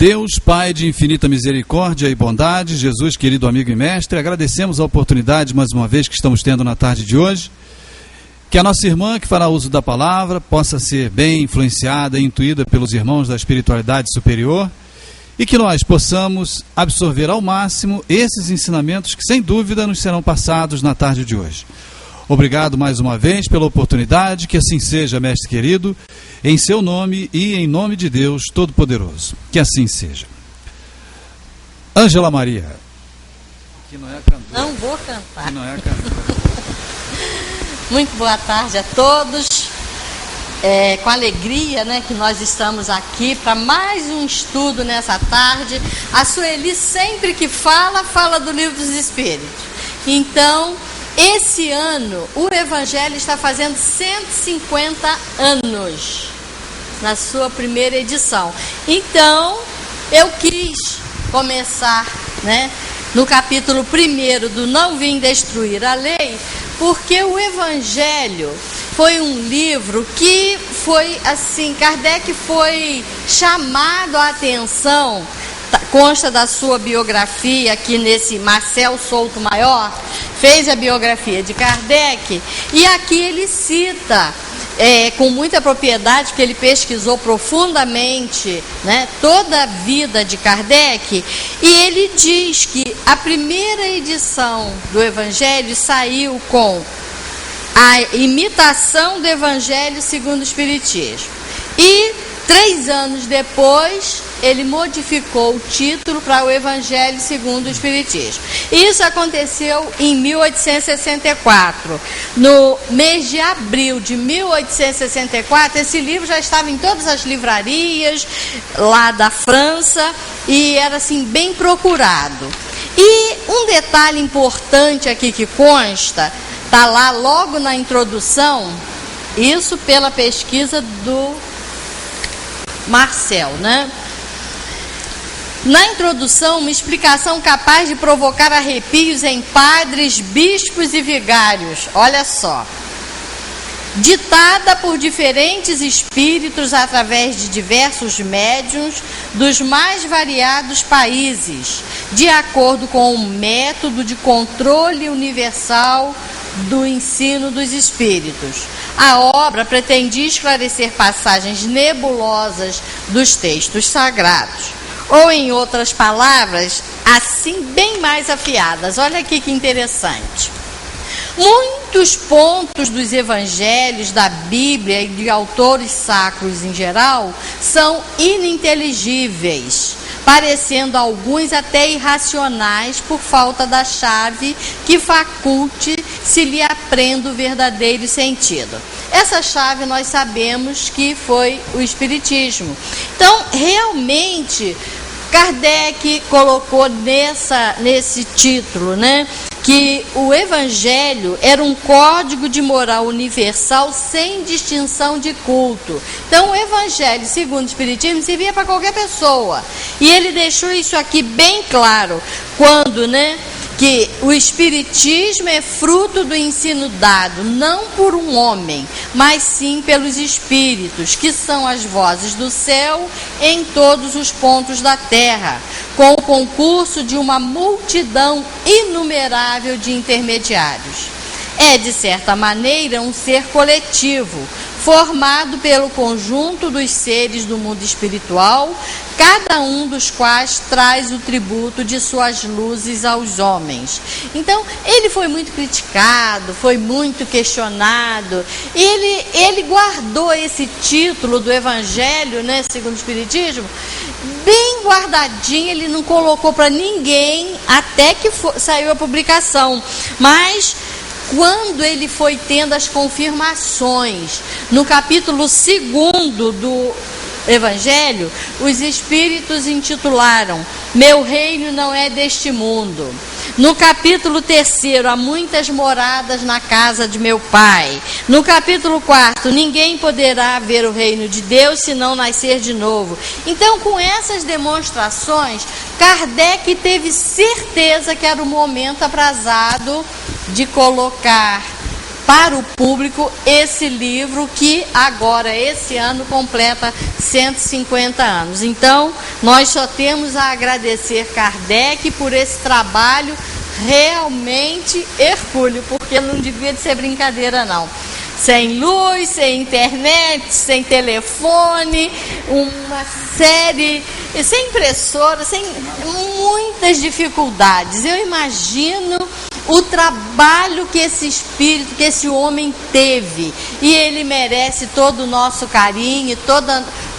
Deus, Pai de infinita misericórdia e bondade, Jesus, querido amigo e mestre, agradecemos a oportunidade mais uma vez que estamos tendo na tarde de hoje, que a nossa irmã que fará uso da palavra possa ser bem influenciada e intuída pelos irmãos da espiritualidade superior e que nós possamos absorver ao máximo esses ensinamentos que sem dúvida nos serão passados na tarde de hoje. Obrigado mais uma vez pela oportunidade, que assim seja, mestre querido, em seu nome e em nome de Deus Todo-Poderoso. Que assim seja. Ângela Maria. Que não é a cantora. Não vou cantar. Que não é a cantora. Muito boa tarde a todos. Com alegria, que nós estamos aqui para mais um estudo nessa tarde. A Sueli sempre que fala do Livro dos Espíritos. Então, esse ano, o Evangelho está fazendo 150 anos, na sua primeira edição. Então, eu quis começar, no capítulo 1 do Não Vim Destruir a Lei, porque o Evangelho foi um livro que foi, assim, Kardec foi chamado a atenção, consta da sua biografia aqui nesse Marcel Souto Maior, fez a biografia de Kardec, e aqui ele cita com muita propriedade, porque ele pesquisou profundamente toda a vida de Kardec, e ele diz que a primeira edição do Evangelho saiu com a imitação do Evangelho segundo o Espiritismo, e 3 anos depois ele modificou o título para o Evangelho segundo o Espiritismo. Isso aconteceu em 1864. No mês de abril de 1864, esse livro já estava em todas as livrarias lá da França e era assim bem procurado. E um detalhe importante aqui que consta, está lá logo na introdução, isso pela pesquisa do Marcel, Na introdução, uma explicação capaz de provocar arrepios em padres, bispos e vigários. Olha só. Ditada por diferentes espíritos através de diversos médiuns dos mais variados países, de acordo com um método de controle universal do ensino dos espíritos. A obra pretendia esclarecer passagens nebulosas dos textos sagrados, ou, em outras palavras, assim bem mais afiadas. Olha aqui que interessante. Muitos pontos dos evangelhos, da Bíblia e de autores sacros em geral são ininteligíveis, parecendo alguns até irracionais por falta da chave que faculte se lhe aprenda o verdadeiro sentido. Essa chave nós sabemos que foi o Espiritismo. Então, realmente, Kardec colocou nesse título, que o Evangelho era um código de moral universal sem distinção de culto. Então, o Evangelho, segundo o Espiritismo, servia para qualquer pessoa. E ele deixou isso aqui bem claro, quando, que o Espiritismo é fruto do ensino dado, não por um homem, mas sim pelos Espíritos, que são as vozes do céu em todos os pontos da terra, com o concurso de uma multidão inumerável de intermediários. É, de certa maneira, um ser coletivo, formado pelo conjunto dos seres do mundo espiritual, cada um dos quais traz o tributo de suas luzes aos homens. Então, ele foi muito criticado, foi muito questionado, ele guardou esse título do Evangelho, segundo o Espiritismo, bem guardadinho, ele não colocou para ninguém, até que saiu a publicação, mas quando ele foi tendo as confirmações, no capítulo 2 do Evangelho, os Espíritos intitularam Meu Reino Não É Deste Mundo. No capítulo 3, há muitas moradas na casa de meu Pai. No capítulo 4, ninguém poderá ver o reino de Deus se não nascer de novo. Então, com essas demonstrações, Kardec teve certeza que era o momento aprazado de colocar para o público esse livro que agora, esse ano, completa 150 anos. Então, nós só temos a agradecer Kardec por esse trabalho realmente hercúleo, porque não devia de ser brincadeira, não. Sem luz, sem internet, sem telefone, uma série, sem impressora, sem muitas dificuldades. Eu imagino o trabalho que esse espírito, que esse homem teve, e ele merece todo o nosso carinho,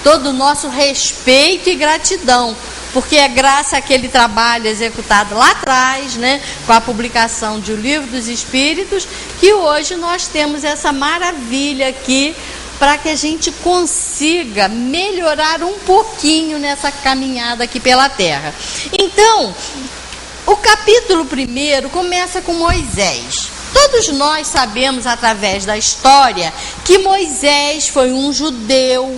todo o nosso respeito e gratidão, porque é graças àquele trabalho executado lá atrás, né, com a publicação de O Livro dos Espíritos, que hoje nós temos essa maravilha aqui, para que a gente consiga melhorar um pouquinho nessa caminhada aqui pela Terra. Então, o capítulo 1 começa com Moisés. Todos nós sabemos, através da história, que Moisés foi um judeu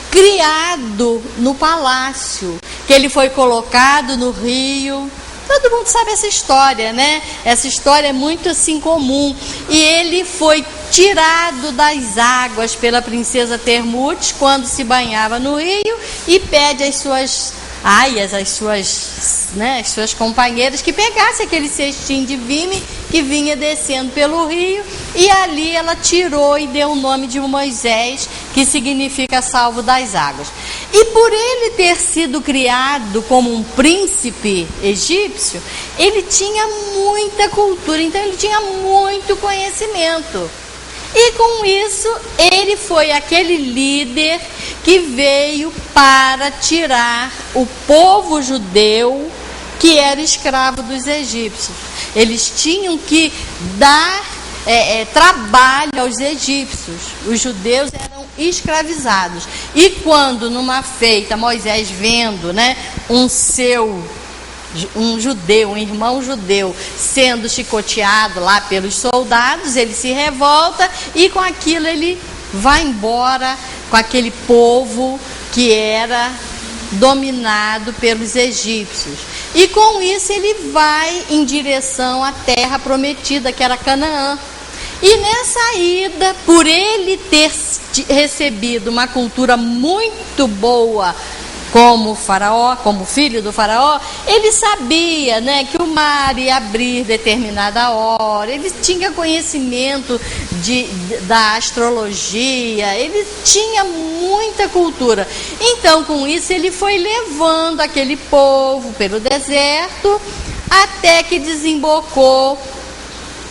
criado no palácio, que ele foi colocado no rio. Todo mundo sabe essa história, né? Essa história é muito assim comum. E ele foi tirado das águas pela princesa Termutes quando se banhava no rio, e pede às suas aias, as suas companheiras, que pegasse aquele cestinho de vime que vinha descendo pelo rio, e ali ela tirou e deu o nome de Moisés, que significa salvo das águas. E por ele ter sido criado como um príncipe egípcio, ele tinha muita cultura, então ele tinha muito conhecimento. E com isso, ele foi aquele líder que veio para tirar o povo judeu que era escravo dos egípcios. Eles tinham que dar trabalho aos egípcios. Os judeus eram escravizados. E quando numa feita, Moisés vendo, né, um irmão judeu sendo chicoteado lá pelos soldados, ele se revolta, e com aquilo ele vai embora com aquele povo que era dominado pelos egípcios. E com isso ele vai em direção à terra prometida, que era Canaã. E nessa ida, por ele ter recebido uma cultura muito boa como faraó, como filho do faraó, ele sabia, né, que o mar ia abrir determinada hora, ele tinha conhecimento da astrologia, ele tinha muita cultura. Então, com isso, ele foi levando aquele povo pelo deserto, até que desembocou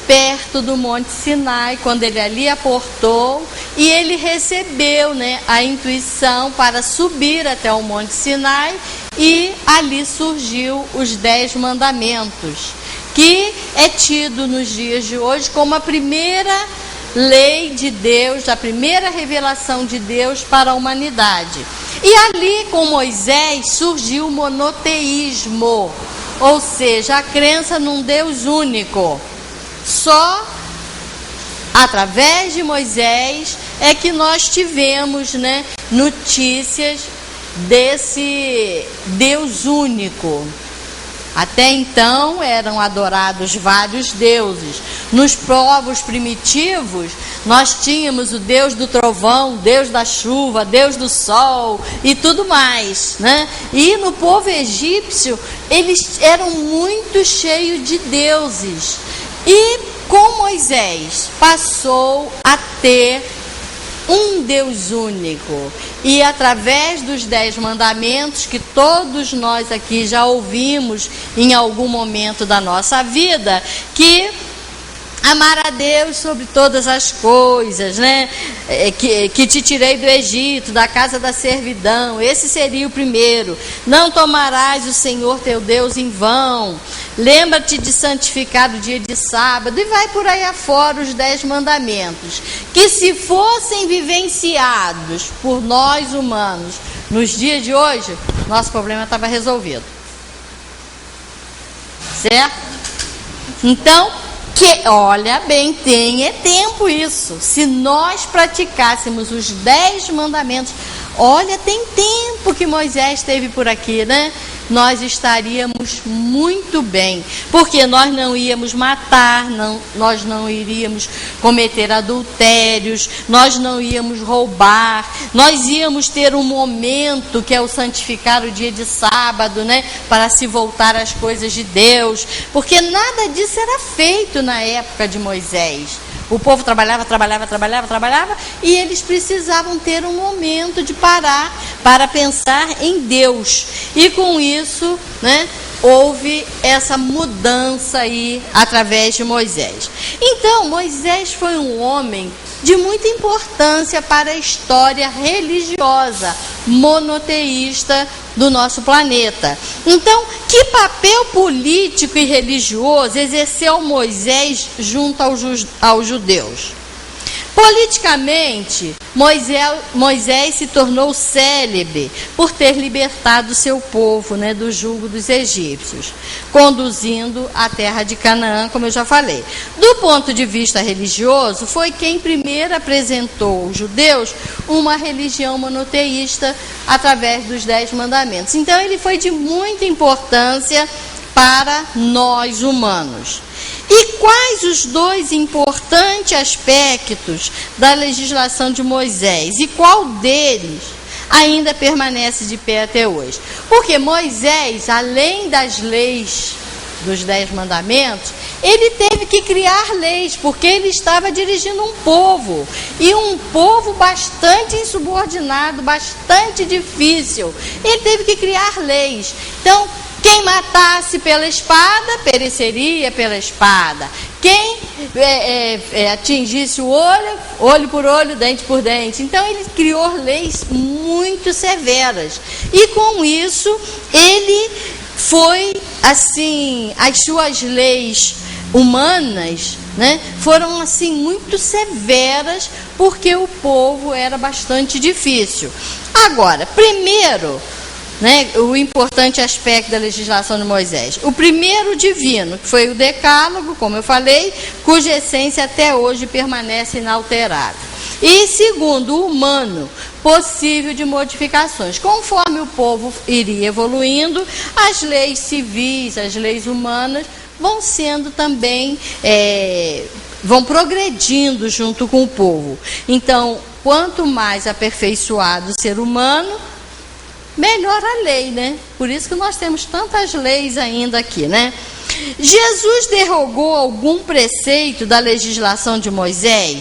perto do Monte Sinai, quando ele ali aportou, e ele recebeu, né, a intuição para subir até o Monte Sinai, e ali surgiu os 10 mandamentos, que é tido nos dias de hoje como a primeira lei de Deus, a primeira revelação de Deus para a humanidade. E ali com Moisés surgiu o monoteísmo, ou seja, a crença num Deus único. Só através de Moisés é que nós tivemos, né, notícias desse Deus único. Até então eram adorados vários deuses. Nos povos primitivos, nós tínhamos o Deus do trovão, Deus da chuva, Deus do sol e tudo mais, né? E no povo egípcio, eles eram muito cheios de deuses. E com Moisés passou a ter um Deus único. E através dos 10 mandamentos, que todos nós aqui já ouvimos em algum momento da nossa vida, que amar a Deus sobre todas as coisas, né? Que te tirei do Egito, da casa da servidão. Esse seria o primeiro. Não tomarás o Senhor teu Deus em vão. Lembra-te de santificar o dia de sábado. E vai por aí afora os 10 mandamentos, que se fossem vivenciados por nós humanos nos dias de hoje, nosso problema estava resolvido. Certo? Então, olha bem, tem tempo isso. Se nós praticássemos os 10 mandamentos, olha, tem tempo que Moisés esteve por aqui, né? nós estaríamos muito bem, porque nós não íamos matar, nós não iríamos cometer adultérios, nós não íamos roubar, nós íamos ter um momento que é o santificar o dia de sábado, né, para se voltar às coisas de Deus, porque nada disso era feito na época de Moisés. O povo trabalhava, e eles precisavam ter um momento de parar para pensar em Deus. E com isso, né, houve essa mudança aí através de Moisés. Então, Moisés foi um homem de muita importância para a história religiosa monoteísta do nosso planeta. Então, que papel político e religioso exerceu Moisés junto aos judeus? Politicamente, Moisés se tornou célebre por ter libertado seu povo, né, do jugo dos egípcios, conduzindo à terra de Canaã, como eu já falei. Do ponto de vista religioso, foi quem primeiro apresentou aos judeus uma religião monoteísta através dos 10 mandamentos. Então, ele foi de muita importância para nós humanos. E quais os 2 importantes aspectos da legislação de Moisés? E qual deles ainda permanece de pé até hoje? Porque Moisés, além das leis dos 10 mandamentos, ele teve que criar leis, porque ele estava dirigindo um povo, e um povo bastante insubordinado, bastante difícil. Ele teve que criar leis. Então, quem matasse pela espada, pereceria pela espada. Quem atingisse o olho, olho por olho, dente por dente. Então, ele criou leis muito severas. E com isso, ele foi, assim, as suas leis humanas, né, foram, assim, muito severas, porque o povo era bastante difícil. Agora, primeiro, né, o importante aspecto da legislação de Moisés. O primeiro divino, que foi o decálogo, como eu falei, cuja essência até hoje permanece inalterada. E segundo, o humano, possível de modificações. Conforme o povo iria evoluindo, as leis civis, as leis humanas, vão sendo também, vão progredindo junto com o povo. Então, quanto mais aperfeiçoado o ser humano, melhor a lei, né? Por isso que nós temos tantas leis ainda aqui, né? Jesus derrogou algum preceito da legislação de Moisés?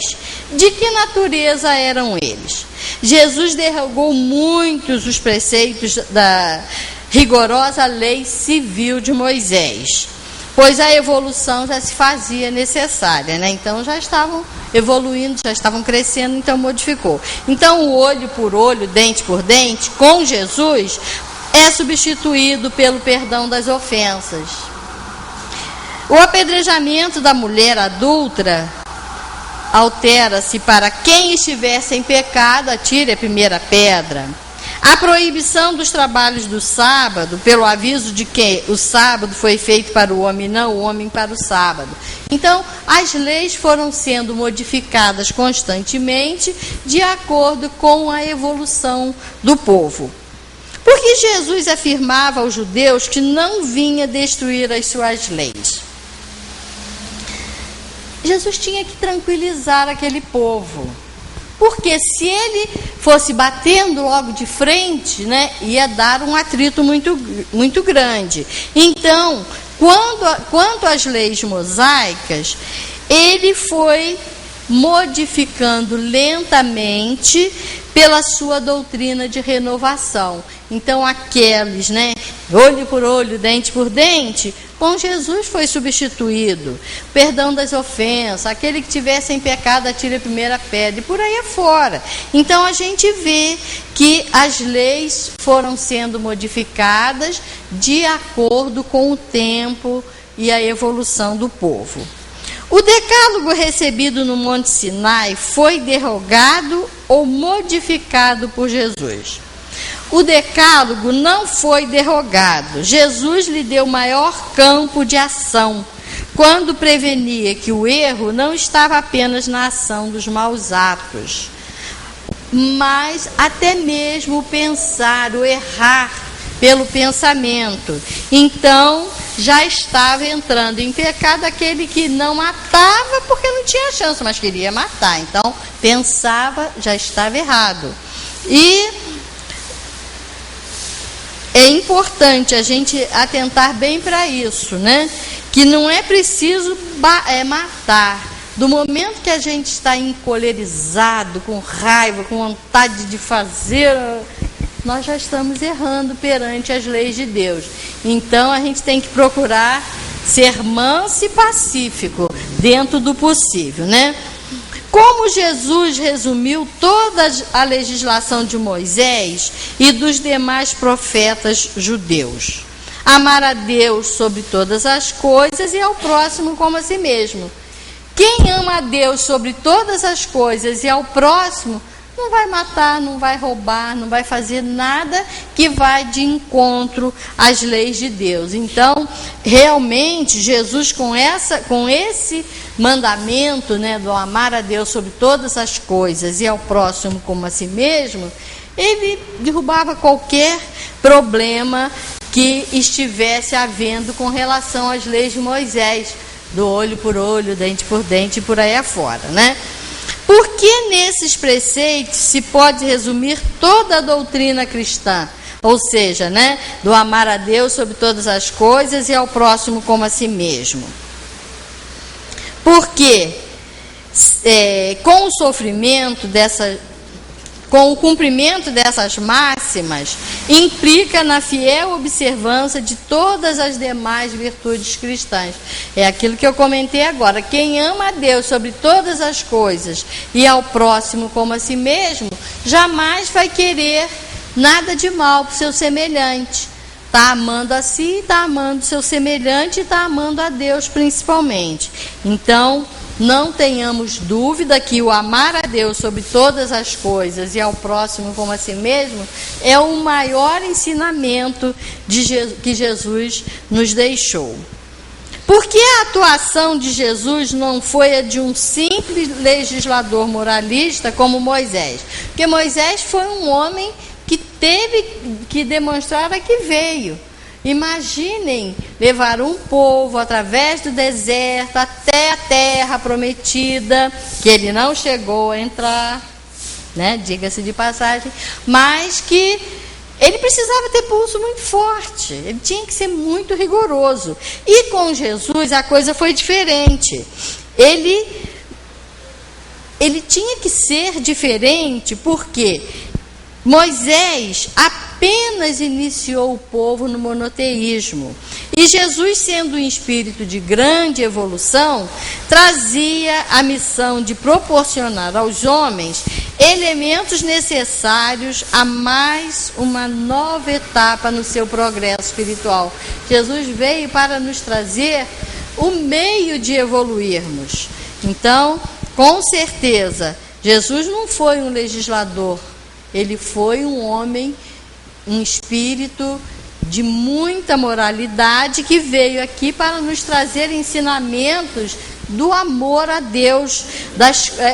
De que natureza eram eles? Jesus derrogou muitos os preceitos da rigorosa lei civil de Moisés, pois a evolução já se fazia necessária, né? Então já estavam evoluindo, já estavam crescendo, então modificou. Então o olho por olho, dente por dente, com Jesus, é substituído pelo perdão das ofensas. O apedrejamento da mulher adúltera altera-se para quem estiver sem pecado, atire a primeira pedra. A proibição dos trabalhos do sábado, pelo aviso de que o sábado foi feito para o homem, não o homem para o sábado. Então, as leis foram sendo modificadas constantemente de acordo com a evolução do povo. Porque Jesus afirmava aos judeus que não vinha destruir as suas leis. Jesus tinha que tranquilizar aquele povo. Porque se ele fosse batendo logo de frente, né, ia dar um atrito muito grande. Então, quanto às leis mosaicas, ele foi modificando lentamente pela sua doutrina de renovação. Então, aqueles, né, olho por olho, dente por dente, com Jesus foi substituído. Perdão das ofensas, aquele que tiver sem pecado atire a primeira pedra, e por aí afora. Então, a gente vê que as leis foram sendo modificadas de acordo com o tempo e a evolução do povo. O decálogo recebido no Monte Sinai foi derrogado ou modificado por Jesus? O decálogo não foi derrogado. Jesus lhe deu maior campo de ação, quando prevenia que o erro não estava apenas na ação dos maus atos, mas até mesmo o pensar, o errar, pelo pensamento. Então, já estava entrando em pecado aquele que não matava porque não tinha chance, mas queria matar. Então, pensava, já estava errado. E é importante a gente atentar bem para isso, né? Que não é preciso matar. Do momento que a gente está encolerizado, com raiva, com vontade de fazer, nós já estamos errando perante as leis de Deus. Então a gente tem que procurar ser manso e pacífico dentro do possível, né? Como Jesus resumiu toda a legislação de Moisés e dos demais profetas judeus: amar a Deus sobre todas as coisas e ao próximo como a si mesmo. Quem ama a Deus sobre todas as coisas e ao próximo, não vai matar, não vai roubar, não vai fazer nada que vai de encontro às leis de Deus. Então, realmente, Jesus com esse mandamento, né, do amar a Deus sobre todas as coisas e ao próximo como a si mesmo, ele derrubava qualquer problema que estivesse havendo com relação às leis de Moisés, do olho por olho, dente por dente e por aí afora, né? Porque nesses preceitos se pode resumir toda a doutrina cristã, ou seja, né, do amar a Deus sobre todas as coisas e ao próximo como a si mesmo. Porque com o sofrimento com o cumprimento dessas máximas, implica na fiel observância de todas as demais virtudes cristãs. É aquilo que eu comentei agora. Quem ama a Deus sobre todas as coisas e ao próximo como a si mesmo, jamais vai querer nada de mal para o seu semelhante. Está amando a si, está amando o seu semelhante e está amando a Deus principalmente. Então, não tenhamos dúvida que o amar a Deus sobre todas as coisas e ao próximo como a si mesmo é o maior ensinamento que Jesus nos deixou. Porque a atuação de Jesus não foi a de um simples legislador moralista como Moisés. Porque Moisés foi um homem que teve que demonstrar a que veio. Imaginem levar um povo através do deserto até a terra prometida, que ele não chegou a entrar, né? Diga-se de passagem, mas que ele precisava ter pulso muito forte, ele tinha que ser muito rigoroso. E com Jesus a coisa foi diferente. Ele tinha que ser diferente porque Moisés apenas iniciou o povo no monoteísmo. E Jesus, sendo um espírito de grande evolução, trazia a missão de proporcionar aos homens elementos necessários a mais uma nova etapa no seu progresso espiritual. Jesus veio para nos trazer o meio de evoluirmos. Então, com certeza, Jesus não foi um legislador. Ele foi um homem, um espírito de muita moralidade que veio aqui para nos trazer ensinamentos do amor a Deus,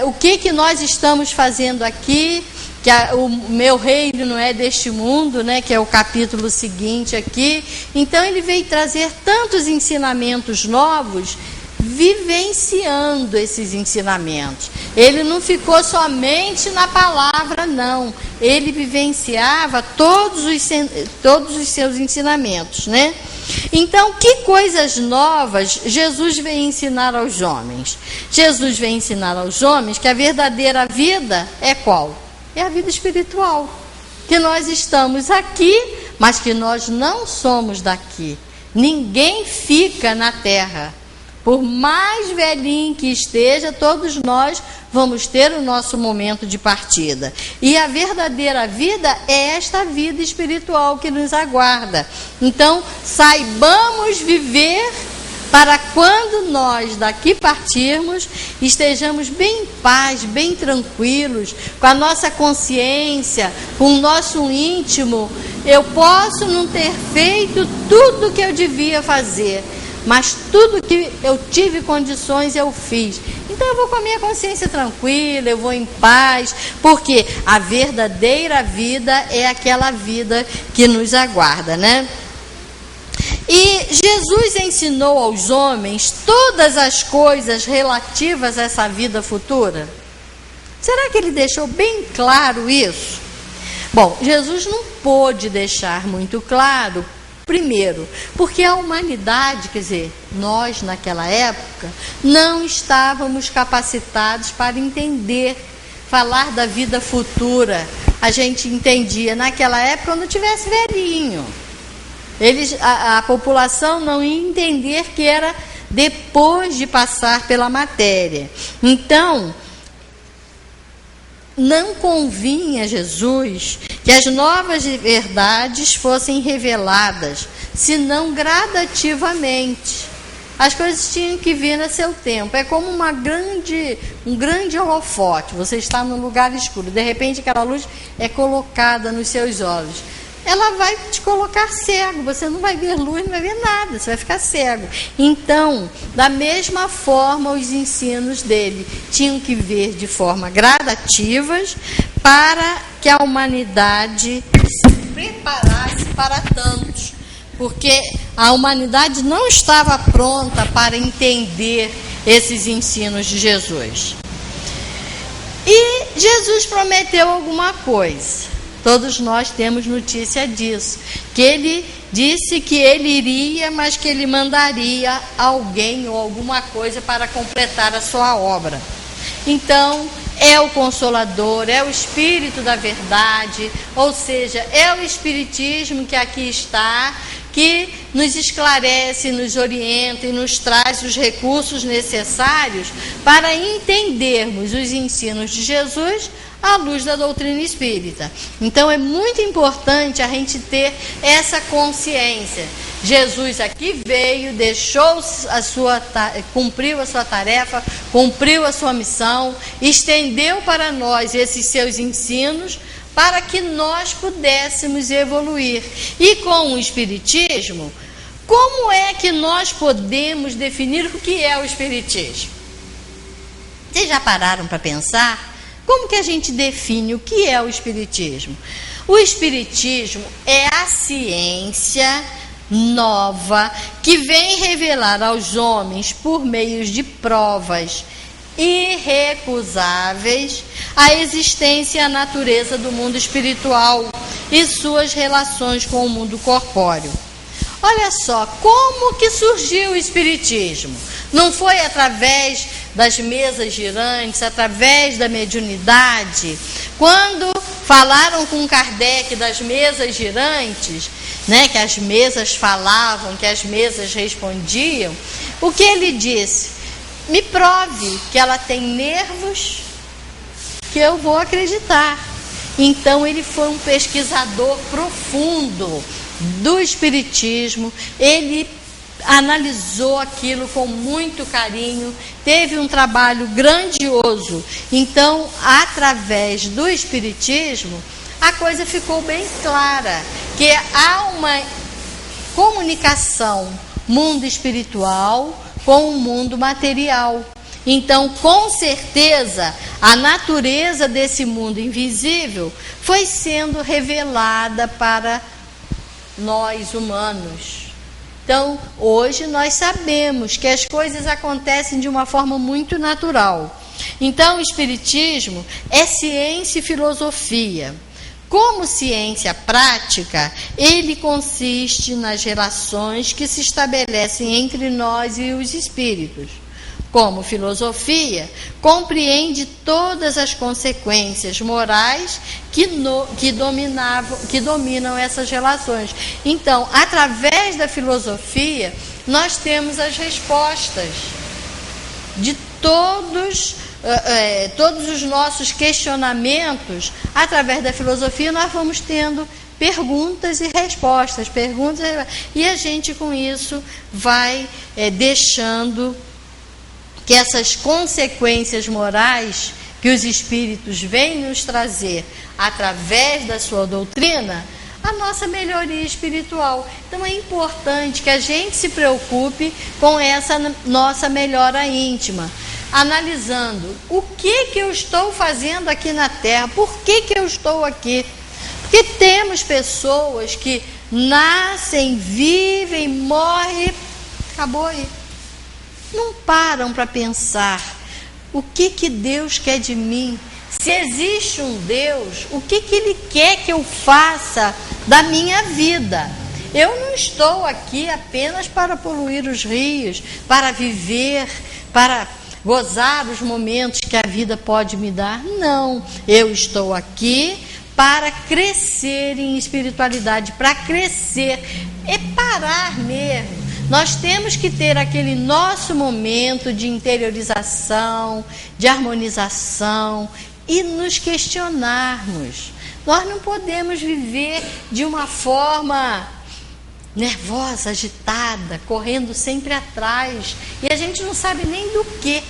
o que nós estamos fazendo aqui, que o meu reino não é deste mundo, né, que é o capítulo seguinte aqui. Então ele veio trazer tantos ensinamentos novos, vivenciando esses ensinamentos. Ele não ficou somente na palavra, não. Ele vivenciava todos os seus ensinamentos, né? Então, que coisas novas Jesus vem ensinar aos homens? Jesus vem ensinar aos homens que a verdadeira vida é qual? É a vida espiritual. Que nós estamos aqui, mas que nós não somos daqui. Ninguém fica na terra. Por mais velhinho que esteja, todos nós vamos ter o nosso momento de partida. E a verdadeira vida é esta vida espiritual que nos aguarda. Então, saibamos viver para quando nós daqui partirmos, estejamos bem em paz, bem tranquilos, com a nossa consciência, com o nosso íntimo. Eu posso não ter feito tudo o que eu devia fazer, mas tudo que eu tive condições eu fiz. Então eu vou com a minha consciência tranquila, eu vou em paz, porque a verdadeira vida é aquela vida que nos aguarda, né? E Jesus ensinou aos homens todas as coisas relativas a essa vida futura? Será que ele deixou bem claro isso? Bom, Jesus não pôde deixar muito claro, primeiro, porque a humanidade, quer dizer, nós naquela época, não estávamos capacitados para entender, falar da vida futura. A gente entendia naquela época quando tivesse velhinho. A população não ia entender que era depois de passar pela matéria. Então, não convinha a Jesus que as novas verdades fossem reveladas, senão gradativamente. As coisas tinham que vir a seu tempo. É como um grande holofote. Você está num lugar escuro, de repente aquela luz é colocada nos seus olhos. Ela vai te colocar cego, você não vai ver luz, não vai ver nada, você vai ficar cego. Então, da mesma forma, os ensinos dele tinham que vir de forma gradativas para que a humanidade se preparasse para tantos. Porque a humanidade não estava pronta para entender esses ensinos de Jesus. E Jesus prometeu alguma coisa. Todos nós temos notícia disso, que ele disse que ele iria, mas que ele mandaria alguém ou alguma coisa para completar a sua obra. Então, é o Consolador, é o Espírito da Verdade, ou seja, é o Espiritismo que aqui está, que nos esclarece, nos orienta e nos traz os recursos necessários para entendermos os ensinos de Jesus à luz da doutrina espírita. Então é muito importante a gente ter essa consciência. Jesus aqui veio, cumpriu a sua tarefa, cumpriu a sua missão, estendeu para nós esses seus ensinos para que nós pudéssemos evoluir. E com o Espiritismo, como é que nós podemos definir o que é o Espiritismo? Vocês já pararam para pensar? Como que a gente define o que é o Espiritismo? O Espiritismo é a ciência nova que vem revelar aos homens, por meio de provas irrecusáveis, a existência e a natureza do mundo espiritual e suas relações com o mundo corpóreo. Olha só, como que surgiu o Espiritismo? Não foi através das mesas girantes, através da mediunidade? Quando falaram com Kardec das mesas girantes, né, que as mesas falavam, que as mesas respondiam, o que ele disse? Me prove que ela tem nervos, que eu vou acreditar. Então ele foi um pesquisador profundo do Espiritismo, ele analisou aquilo com muito carinho, teve um trabalho grandioso. Então, através do Espiritismo, a coisa ficou bem clara, que há uma comunicação mundo espiritual com o mundo material. Então, com certeza, a natureza desse mundo invisível foi sendo revelada para nós humanos. Então, hoje nós sabemos que as coisas acontecem de uma forma muito natural. Então, o Espiritismo é ciência e filosofia. Como ciência prática, ele consiste nas relações que se estabelecem entre nós e os espíritos. Como filosofia, compreende todas as consequências morais que dominam essas relações. Então, através da filosofia, nós temos as respostas de todos os nossos questionamentos. Através da filosofia, nós vamos tendo perguntas e respostas, e a gente com isso vai deixando que essas consequências morais que os espíritos vêm nos trazer através da sua doutrina, a nossa melhoria espiritual. Então é importante que a gente se preocupe com essa nossa melhora íntima. analisando o que eu estou fazendo aqui na Terra, por que eu estou aqui. Porque temos pessoas que nascem, vivem, morrem, acabou aí. Não param para pensar o que Deus quer de mim. Se existe um Deus, o que Ele quer que eu faça da minha vida? Eu não estou aqui apenas para poluir os rios, para viver, para gozar os momentos que a vida pode me dar. Não, eu estou aqui para crescer em espiritualidade, para crescer, é parar mesmo. Nós temos que ter aquele nosso momento de interiorização, de harmonização e nos questionarmos. Nós não podemos viver de uma forma nervosa, agitada, correndo sempre atrás, e a gente não sabe nem do que.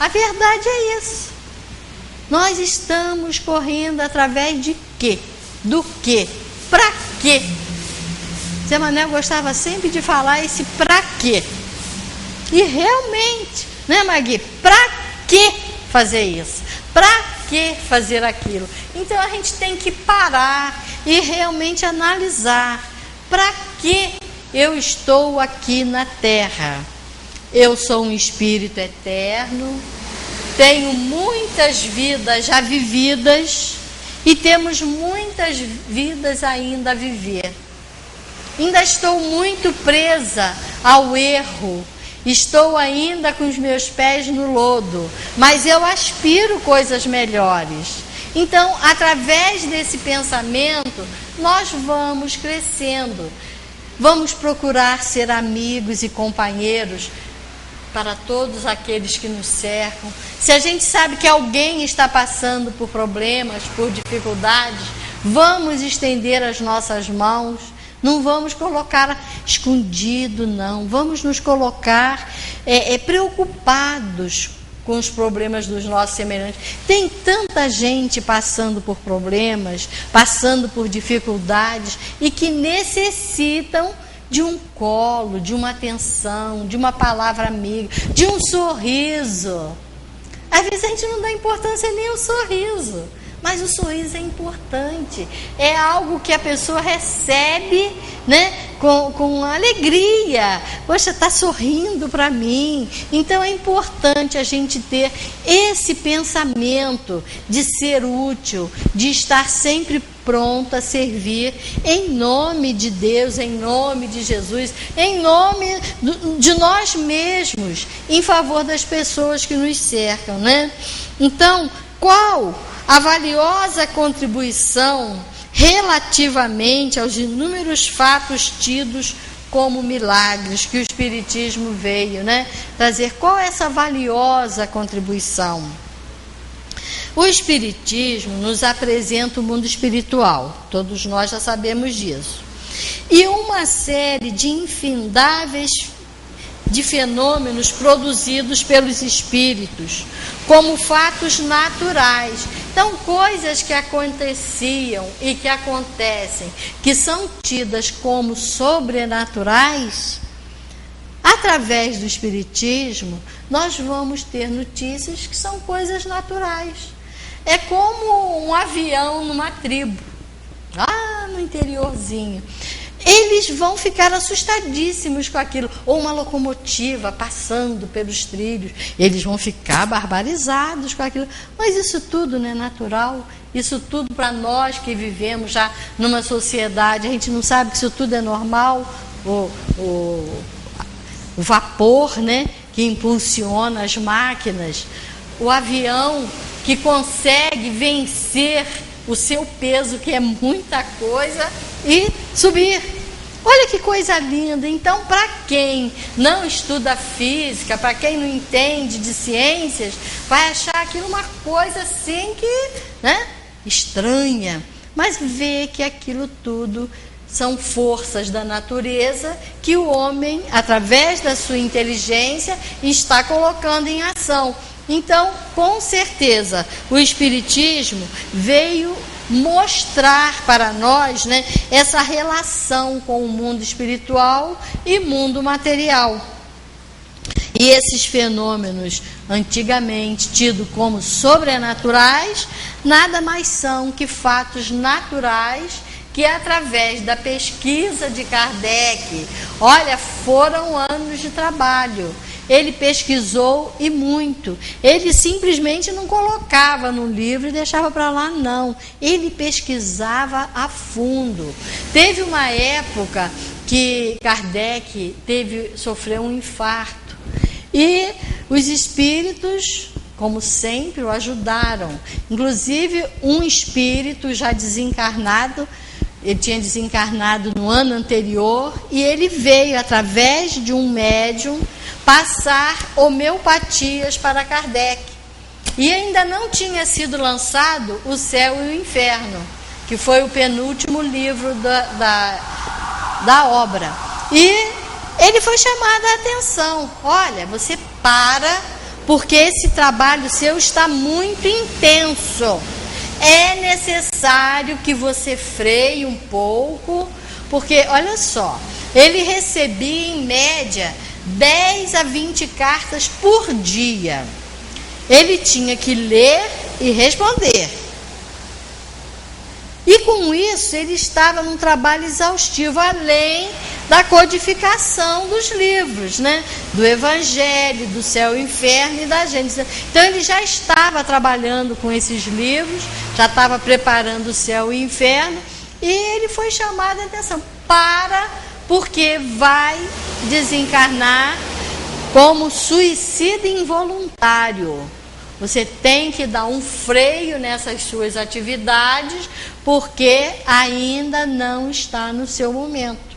A verdade é isso. Nós estamos correndo através de quê? Do quê? Para quê? Zé Manel gostava sempre de falar esse pra quê. E realmente, né, Magui? Pra que fazer isso? Pra que fazer aquilo? Então a gente tem que parar e realmente analisar. Para que eu estou aqui na Terra? Eu sou um espírito eterno, tenho muitas vidas já vividas e temos muitas vidas ainda a viver. Ainda estou muito presa ao erro, estou ainda com os meus pés no lodo, mas eu aspiro coisas melhores. Então, através desse pensamento, nós vamos crescendo, vamos procurar ser amigos e companheiros para todos aqueles que nos cercam. Se a gente sabe que alguém está passando por problemas, por dificuldades, vamos estender as nossas mãos. Não vamos colocar escondido, não. Vamos nos colocar preocupados com os problemas dos nossos semelhantes. Tem tanta gente passando por problemas, passando por dificuldades e que necessitam de um colo, de uma atenção, de uma palavra amiga, de um sorriso. Às vezes a gente não dá importância nem ao sorriso. Mas o sorriso é importante, é algo que a pessoa recebe, né, com alegria. Poxa, está sorrindo para mim. Então é importante a gente ter esse pensamento de ser útil, de estar sempre pronto a servir em nome de Deus, em nome de Jesus, em nome de nós mesmos, em favor das pessoas que nos cercam, né? Então, qual a valiosa contribuição relativamente aos inúmeros fatos tidos como milagres que o Espiritismo veio, né, trazer? Qual é essa valiosa contribuição? O Espiritismo nos apresenta o mundo espiritual, todos nós já sabemos disso, e uma série de infindáveis de fenômenos produzidos pelos espíritos, como fatos naturais. Então, coisas que aconteciam e que acontecem, que são tidas como sobrenaturais, através do Espiritismo, nós vamos ter notícias que são coisas naturais. É como um avião numa tribo, lá no interiorzinho. Eles vão ficar assustadíssimos com aquilo. Ou uma locomotiva passando pelos trilhos. Eles vão ficar barbarizados com aquilo. Mas isso tudo não é natural. Isso tudo, para nós que vivemos já numa sociedade, a gente não sabe que isso tudo é normal. O vapor, né, que impulsiona as máquinas. O avião que consegue vencer o seu peso, que é muita coisa, e subir. Olha que coisa linda. Então, para quem não estuda física, para quem não entende de ciências, vai achar aquilo uma coisa assim que, né, estranha. Mas vê que aquilo tudo são forças da natureza que o homem, através da sua inteligência, está colocando em ação. Então, com certeza, o Espiritismo veio mostrar para nós, né, essa relação com o mundo espiritual e mundo material. E esses fenômenos, antigamente tidos como sobrenaturais, nada mais são que fatos naturais que, através da pesquisa de Kardec, olha, foram anos de trabalho. Ele pesquisou e muito. Ele simplesmente não colocava no livro e deixava para lá, não. Ele pesquisava a fundo. Teve uma época que Kardec sofreu um infarto. E os espíritos, como sempre, o ajudaram. Inclusive, um espírito já desencarnado, ele tinha desencarnado no ano anterior, e ele veio, através de um médium, passar homeopatias para Kardec. E ainda não tinha sido lançado O Céu e o Inferno, que foi o penúltimo livro da obra. E ele foi chamado a atenção. Olha, você para, porque esse trabalho seu está muito intenso. É necessário que você freie um pouco, porque, olha só, ele recebia em média 10 a 20 cartas por dia. Ele tinha que ler e responder. E com isso ele estava num trabalho exaustivo, além da codificação dos livros, né? Do Evangelho, do Céu e Inferno e da Gênesis. Então ele já estava trabalhando com esses livros, já estava preparando o Céu e o Inferno, e ele foi chamado a atenção, porque vai desencarnar como suicida involuntário. Você tem que dar um freio nessas suas atividades, porque ainda não está no seu momento.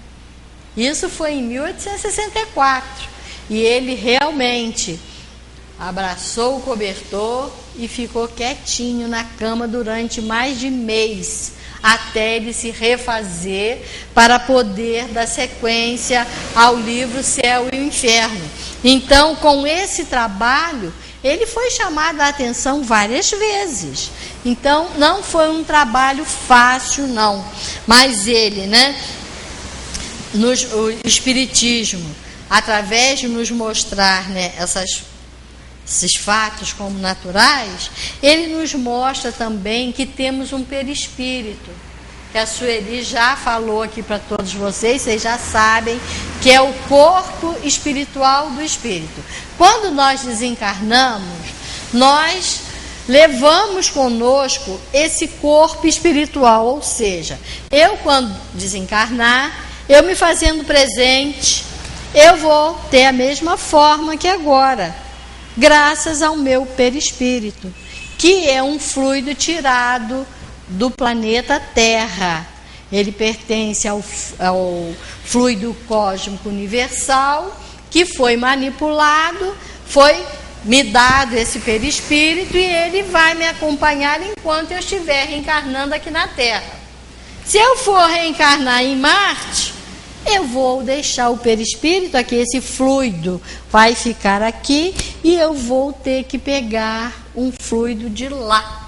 Isso foi em 1864. E ele realmente abraçou o cobertor e ficou quietinho na cama durante mais de mês, até ele se refazer para poder dar sequência ao livro Céu e o Inferno. Então, com esse trabalho, ele foi chamado a atenção várias vezes. Então, não foi um trabalho fácil, não. Mas ele, o Espiritismo, através de nos mostrar, esses fatos como naturais, ele nos mostra também que temos um perispírito, que a Sueli já falou aqui para todos vocês já sabem, que é o corpo espiritual do espírito. Quando nós desencarnamos, nós levamos conosco esse corpo espiritual, ou seja, eu quando desencarnar, eu me fazendo presente, eu vou ter a mesma forma que agora, graças ao meu perispírito, que é um fluido tirado do planeta Terra. Ele pertence ao fluido cósmico universal, que foi manipulado, foi me dado esse perispírito, e ele vai me acompanhar enquanto eu estiver reencarnando aqui na Terra. Se eu for reencarnar em Marte, eu vou deixar o perispírito aqui, esse fluido vai ficar aqui, e eu vou ter que pegar um fluido de lá.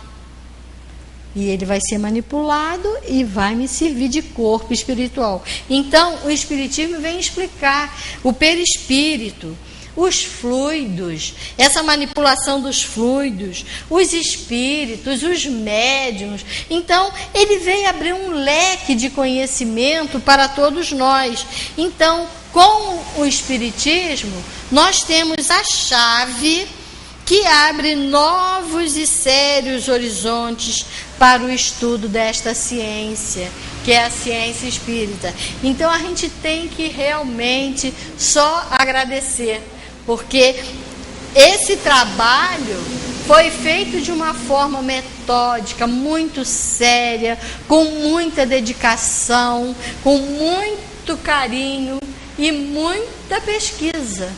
E ele vai ser manipulado e vai me servir de corpo espiritual. Então, o Espiritismo vem explicar o perispírito, os fluidos, essa manipulação dos fluidos, os espíritos, os médiuns. Então, ele veio abrir um leque de conhecimento para todos nós. Então, com o Espiritismo, nós temos a chave que abre novos e sérios horizontes para o estudo desta ciência, que é a ciência espírita. Então, a gente tem que realmente só agradecer, porque esse trabalho foi feito de uma forma metódica, muito séria, com muita dedicação, com muito carinho e muita pesquisa.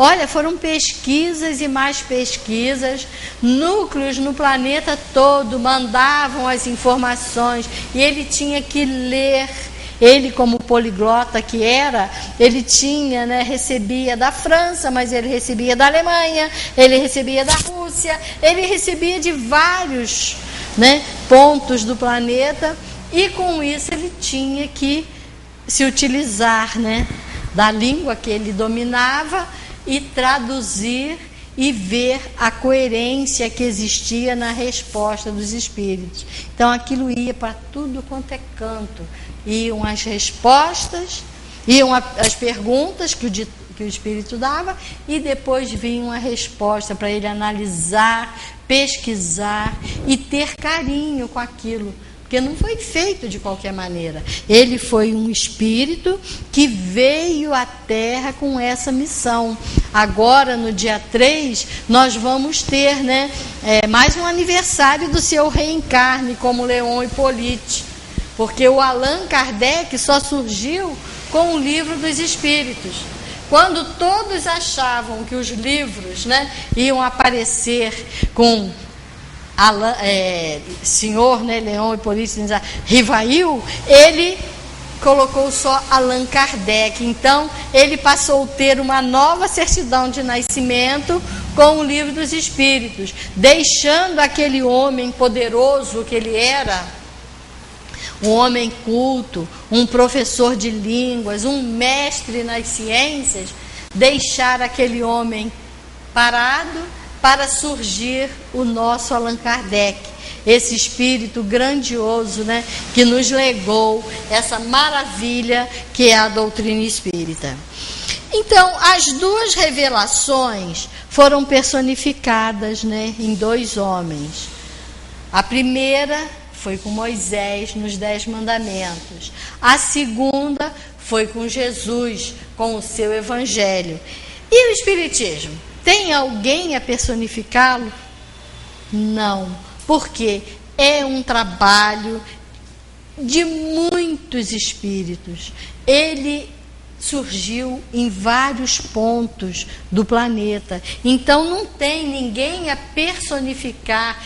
Olha, foram pesquisas e mais pesquisas, núcleos no planeta todo mandavam as informações e ele tinha que ler. Ele, como poliglota que era, ele tinha, recebia da França, mas ele recebia da Alemanha, ele recebia da Rússia, ele recebia de vários pontos do planeta, e com isso ele tinha que se utilizar da língua que ele dominava, e traduzir e ver a coerência que existia na resposta dos espíritos. Então aquilo ia para tudo quanto é canto. Iam as respostas, iam as perguntas que o espírito dava, e depois vinha a resposta para ele analisar, pesquisar e ter carinho com aquilo. Porque não foi feito de qualquer maneira. Ele foi um espírito que veio à Terra com essa missão. Agora, no dia 3, nós vamos ter, mais um aniversário do seu reencarne como Leon Hippolyte. Porque o Allan Kardec só surgiu com o Livro dos Espíritos. Quando todos achavam que os livros iam aparecer com senhor Leon Hippolyte Rivail, ele colocou só Allan Kardec. Então ele passou a ter uma nova certidão de nascimento com o Livro dos Espíritos, deixando aquele homem poderoso que ele era, um homem culto, um professor de línguas, um mestre nas ciências, deixar aquele homem parado para surgir o nosso Allan Kardec, esse espírito grandioso, que nos legou essa maravilha que é a doutrina espírita. Então, as duas revelações foram personificadas, em dois homens. A primeira foi com Moisés nos 10 mandamentos. A segunda foi com Jesus, com o seu evangelho. E o espiritismo? Tem alguém a personificá-lo? Não, porque é um trabalho de muitos espíritos. Ele surgiu em vários pontos do planeta. Então não tem ninguém a personificar,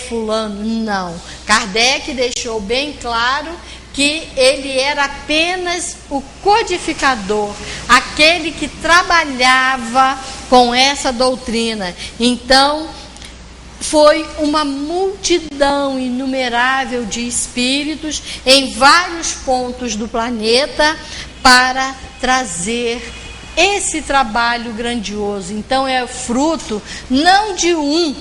fulano, não. Kardec deixou bem claro que ele era apenas o codificador, aquele que trabalhava com essa doutrina. Então, foi uma multidão inumerável de espíritos em vários pontos do planeta para trazer esse trabalho grandioso. Então, é fruto não de um,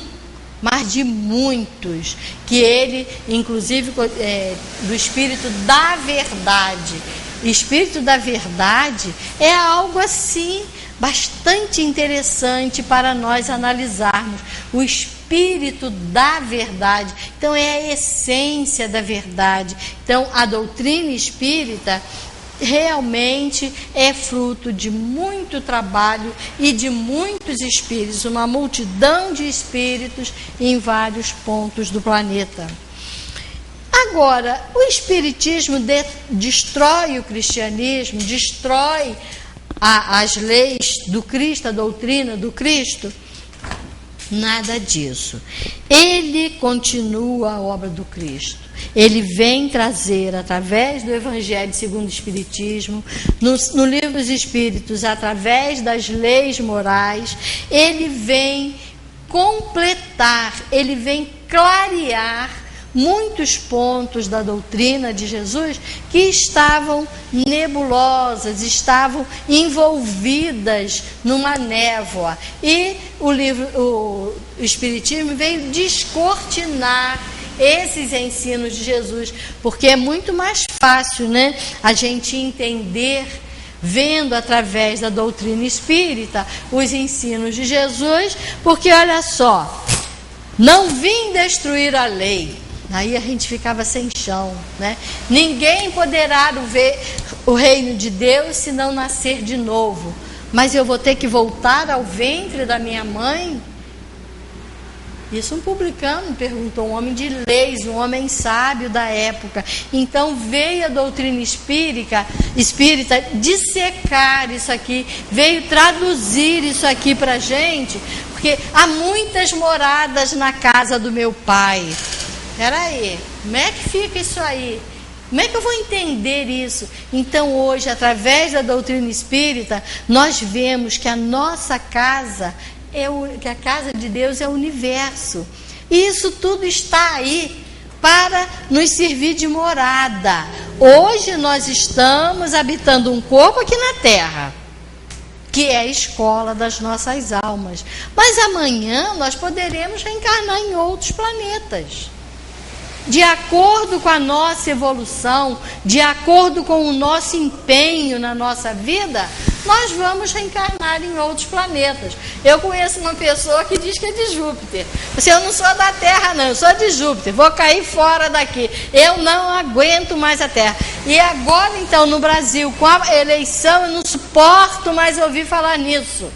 mas de muitos, que ele, inclusive, do Espírito da Verdade. Espírito da Verdade é algo assim, bastante interessante para nós analisarmos. O Espírito da Verdade, então é a essência da verdade. Então a doutrina espírita realmente é fruto de muito trabalho e de muitos espíritos, uma multidão de espíritos em vários pontos do planeta. Agora, o espiritismo destrói o cristianismo, destrói as leis do Cristo, a doutrina do Cristo? Nada disso. Ele continua a obra do Cristo. Ele vem trazer, através do Evangelho segundo o Espiritismo, no Livro dos Espíritos, através das leis morais, ele vem completar, ele vem clarear muitos pontos da doutrina de Jesus que estavam nebulosas, estavam envolvidas numa névoa. E o Espiritismo veio descortinar esses ensinos de Jesus, porque é muito mais fácil, a gente entender, vendo através da doutrina espírita, os ensinos de Jesus, porque olha só, não vim destruir a lei. Aí a gente ficava sem chão, Ninguém poderá ver o reino de Deus se não nascer de novo. Mas eu vou ter que voltar ao ventre da minha mãe? Isso um publicano perguntou, um homem de leis, um homem sábio da época. Então veio a doutrina espírita dissecar isso aqui, veio traduzir isso aqui para a gente, porque há muitas moradas na casa do meu pai. Peraí, como é que fica isso aí? Como é que eu vou entender isso? Então hoje, através da doutrina espírita, nós vemos que a nossa casa, que a casa de Deus é o universo. E isso tudo está aí para nos servir de morada. Hoje nós estamos habitando um corpo aqui na Terra, que é a escola das nossas almas. Mas amanhã nós poderemos reencarnar em outros planetas. De acordo com a nossa evolução, de acordo com o nosso empenho na nossa vida, nós vamos reencarnar em outros planetas. Eu conheço uma pessoa que diz que é de Júpiter. Eu não sou da Terra, não, eu sou de Júpiter, vou cair fora daqui. Eu não aguento mais a Terra. E agora, então, no Brasil, com a eleição, eu não suporto mais ouvir falar nisso.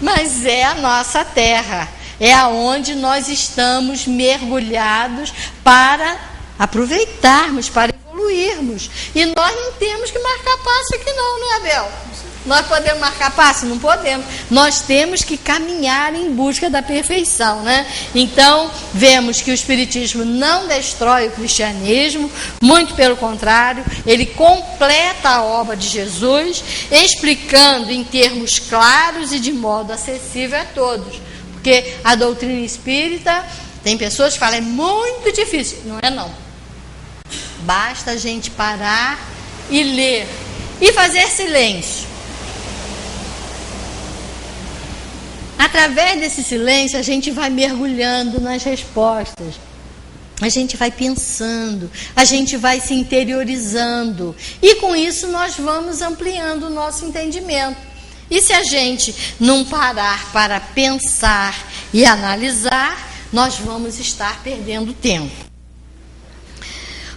Mas é a nossa Terra. É aonde nós estamos mergulhados para aproveitarmos, para evoluirmos. E nós não temos que marcar passo aqui não, né, Abel? Nós podemos marcar passo? Não podemos. Nós temos que caminhar em busca da perfeição, né? Então, vemos que o Espiritismo não destrói o cristianismo, muito pelo contrário, ele completa a obra de Jesus, explicando em termos claros e de modo acessível a todos. Porque a doutrina espírita, tem pessoas que falam, é muito difícil. Não é não. Basta a gente parar e ler. E fazer silêncio. Através desse silêncio, a gente vai mergulhando nas respostas. A gente vai pensando, a gente vai se interiorizando. E com isso nós vamos ampliando o nosso entendimento. E se a gente não parar para pensar e analisar, nós vamos estar perdendo tempo.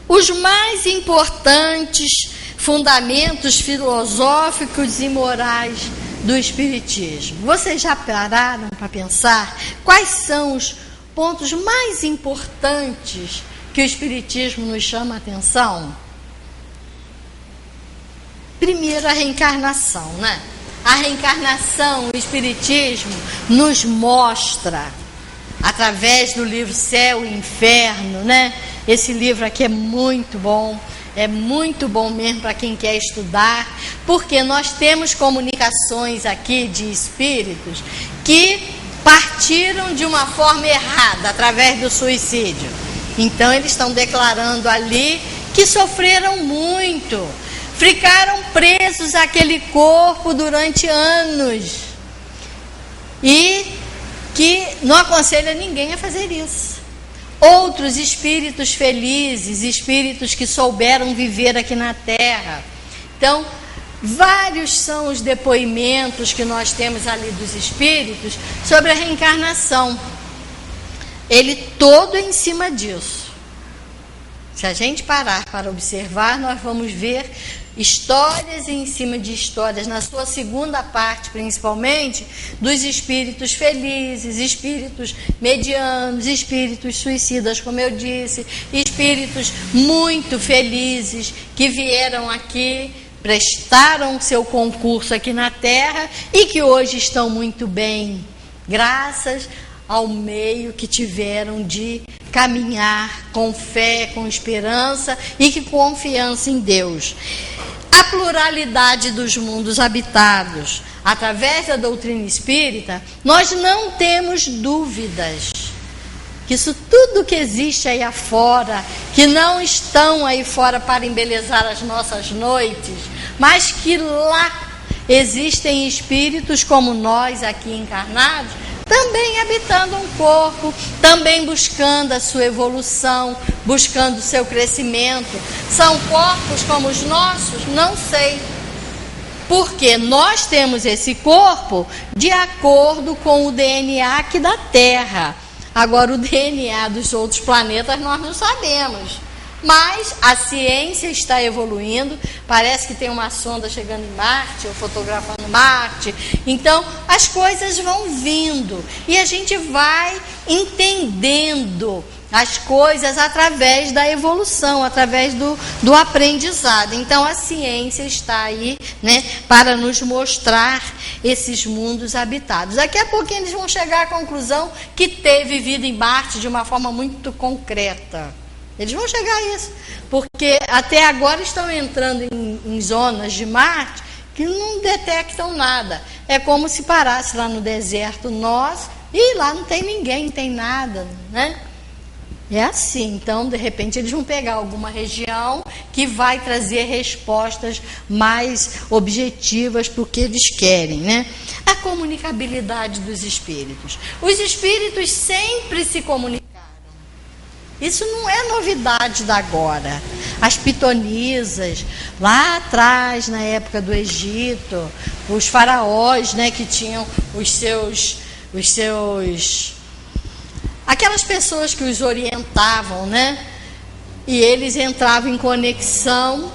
Os mais importantes fundamentos filosóficos e morais do Espiritismo. Vocês já pararam para pensar quais são os pontos mais importantes que o Espiritismo nos chama a atenção? Primeiro, a reencarnação, né? A reencarnação, o Espiritismo nos mostra, através do livro Céu e Inferno, né? Esse livro aqui é muito bom mesmo para quem quer estudar, porque nós temos comunicações aqui de espíritos que partiram de uma forma errada, através do suicídio. Então eles estão declarando ali que sofreram muito, ficaram presos àquele corpo durante anos e que não aconselha ninguém a fazer isso. Outros espíritos felizes, espíritos que souberam viver aqui na Terra. Então, vários são os depoimentos que nós temos ali dos espíritos sobre a reencarnação. Ele todo é em cima disso. Se a gente parar para observar, nós vamos ver histórias em cima de histórias, na sua segunda parte principalmente, dos espíritos felizes, espíritos medianos, espíritos suicidas, como eu disse, espíritos muito felizes que vieram aqui, prestaram seu concurso aqui na Terra e que hoje estão muito bem, graças ao meio que tiveram de caminhar com fé, com esperança e com confiança em Deus. A pluralidade dos mundos habitados, através da doutrina espírita, nós não temos dúvidas que isso tudo que existe aí afora, que não estão aí fora para embelezar as nossas noites, mas que lá existem espíritos como nós aqui encarnados, também habitando um corpo, também buscando a sua evolução, buscando o seu crescimento. São corpos como os nossos? Não sei. Porque nós temos esse corpo de acordo com o DNA aqui da Terra. Agora, o DNA dos outros planetas nós não sabemos. Mas a ciência está evoluindo, parece que tem uma sonda chegando em Marte, ou fotografando Marte. Então, as coisas vão vindo e a gente vai entendendo as coisas através da evolução, através do aprendizado. Então, a ciência está aí, né, para nos mostrar esses mundos habitados. Daqui a pouquinho eles vão chegar à conclusão que teve vida em Marte de uma forma muito concreta. Eles vão chegar a isso, porque até agora estão entrando em zonas de Marte que não detectam nada. É como se parasse lá no deserto nosso e lá não tem ninguém, não tem nada, né? É assim, então de repente eles vão pegar alguma região que vai trazer respostas mais objetivas para o que eles querem, né? A comunicabilidade dos espíritos. Os espíritos sempre se comunicaram. Isso não é novidade da agora. As pitonisas, lá atrás, na época do Egito, os faraós, né, que tinham os seus aquelas pessoas que os orientavam, né? E eles entravam em conexão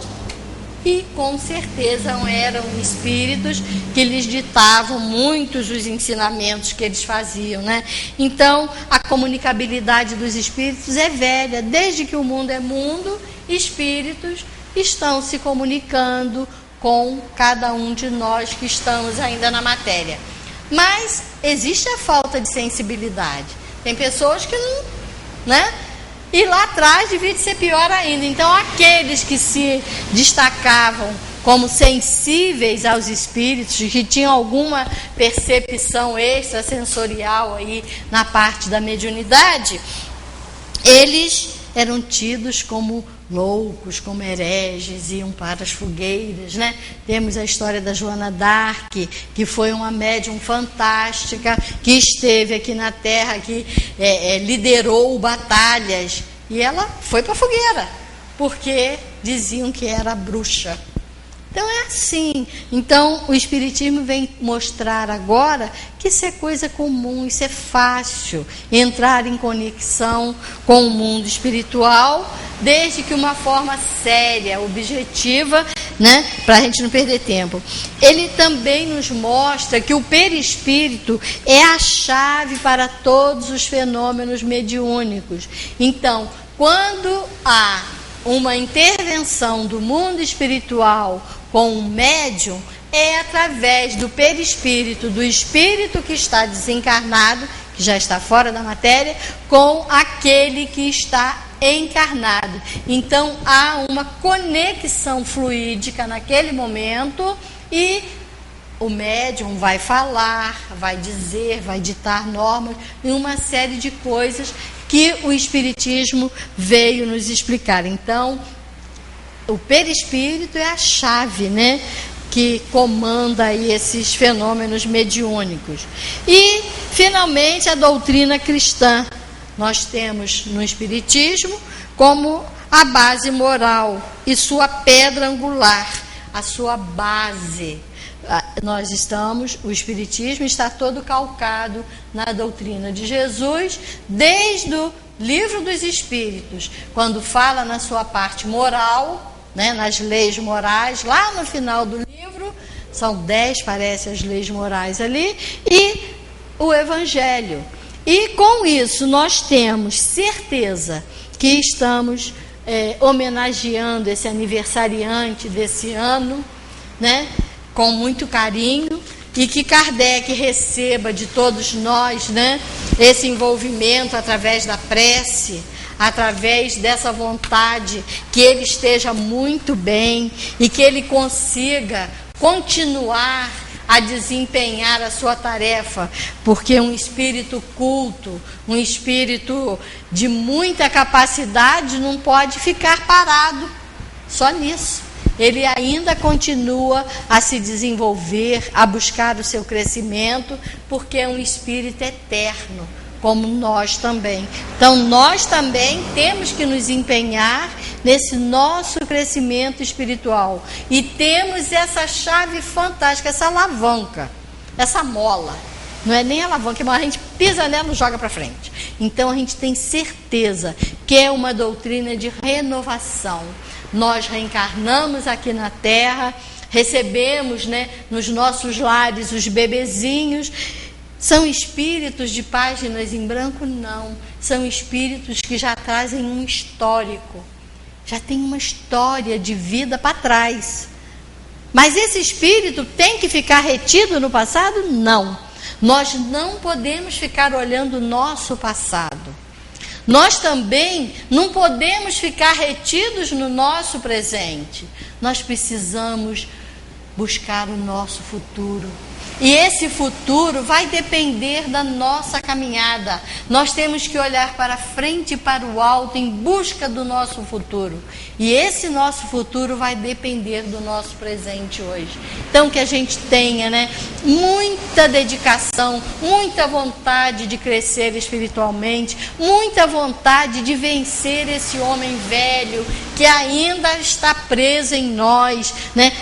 e com certeza eram espíritos que lhes ditavam muitos dos ensinamentos que eles faziam, né? Então, a comunicabilidade dos espíritos é velha. Desde que o mundo é mundo, espíritos estão se comunicando com cada um de nós que estamos ainda na matéria. Mas existe a falta de sensibilidade. Tem pessoas que não, né? E lá atrás devia ser pior ainda. Então, aqueles que se destacavam como sensíveis aos espíritos, que tinham alguma percepção extrasensorial aí na parte da mediunidade, eles eram tidos como loucos, como hereges, iam para as fogueiras, né? Temos a história da Joana d'Arc, que foi uma médium fantástica, que esteve aqui na Terra, que liderou batalhas, e ela foi para a fogueira, porque diziam que era bruxa. Então é assim. Então o Espiritismo vem mostrar agora que isso é coisa comum, isso é fácil, entrar em conexão com o mundo espiritual, desde que uma forma séria, objetiva, né, para a gente não perder tempo. Ele também nos mostra que o perispírito é a chave para todos os fenômenos mediúnicos. Então, quando há uma intervenção do mundo espiritual com um médium, é através do perispírito, do espírito que está desencarnado, que já está fora da matéria, com aquele que está encarnado. Então há uma conexão fluídica naquele momento e o médium vai falar, vai dizer, vai ditar normas e uma série de coisas que o Espiritismo veio nos explicar. Então, o perispírito é a chave, né, que comanda aí esses fenômenos mediúnicos. E, finalmente, a doutrina cristã. Nós temos no Espiritismo como a base moral e sua pedra angular, a sua base. O Espiritismo está todo calcado na doutrina de Jesus, desde o Livro dos Espíritos, quando fala na sua parte moral, né, nas leis morais, lá no final do livro, são 10, parece, as leis morais ali, e o Evangelho. E com isso nós temos certeza que estamos homenageando esse aniversariante desse ano, né, com muito carinho, e que Kardec receba de todos nós, né, esse envolvimento através da prece, através dessa vontade, que ele esteja muito bem e que ele consiga continuar a desempenhar a sua tarefa, porque um espírito culto, um espírito de muita capacidade não pode ficar parado só nisso. Ele ainda continua a se desenvolver, a buscar o seu crescimento, porque é um espírito eterno, como nós também. Então, nós também temos que nos empenhar nesse nosso crescimento espiritual. E temos essa chave fantástica, essa alavanca, essa mola. Não é nem alavanca, mas a gente pisa nela e joga para frente. Então, a gente tem certeza que é uma doutrina de renovação. Nós reencarnamos aqui na Terra, recebemos, né, nos nossos lares os bebezinhos. São espíritos de páginas em branco? Não. São espíritos que já trazem um histórico. Já tem uma história de vida para trás. Mas esse espírito tem que ficar retido no passado? Não. Nós não podemos ficar olhando o nosso passado. Nós também não podemos ficar retidos no nosso presente. Nós precisamos buscar o nosso futuro. E esse futuro vai depender da nossa caminhada. Nós temos que olhar para frente e para o alto em busca do nosso futuro. E esse nosso futuro vai depender do nosso presente hoje. Então que a gente tenha, muita dedicação, muita vontade de crescer espiritualmente, muita vontade de vencer esse homem velho que ainda está preso em nós,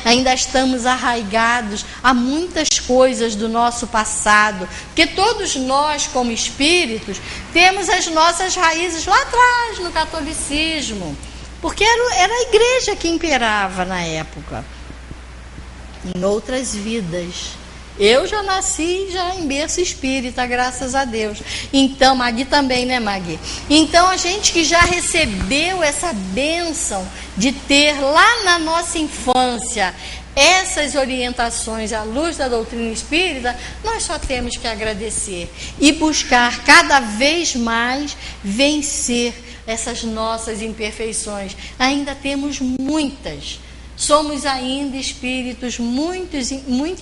ainda estamos arraigados a muitas coisas do nosso passado, porque todos nós, como espíritos, temos as nossas raízes lá atrás no catolicismo, porque era a igreja que imperava na época, em outras vidas. Eu já nasci em berço espírita, graças a Deus. Então, Magui também, Magui? Então, a gente que já recebeu essa bênção de ter lá na nossa infância essas orientações à luz da doutrina espírita, nós só temos que agradecer e buscar cada vez mais vencer essas nossas imperfeições. Ainda temos muitas. Somos ainda espíritos muito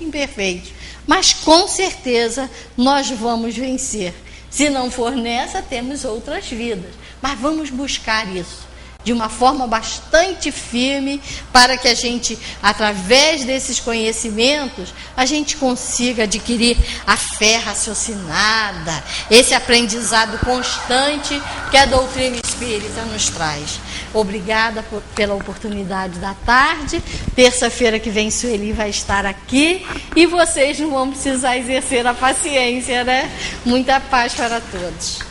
imperfeitos, mas com certeza nós vamos vencer. Se não for nessa, temos outras vidas, mas vamos buscar isso de uma forma bastante firme, para que a gente, através desses conhecimentos, a gente consiga adquirir a fé raciocinada, esse aprendizado constante que a doutrina espírita nos traz. Obrigada pela oportunidade da tarde. Terça-feira que vem Sueli vai estar aqui e vocês não vão precisar exercer a paciência, Muita paz para todos.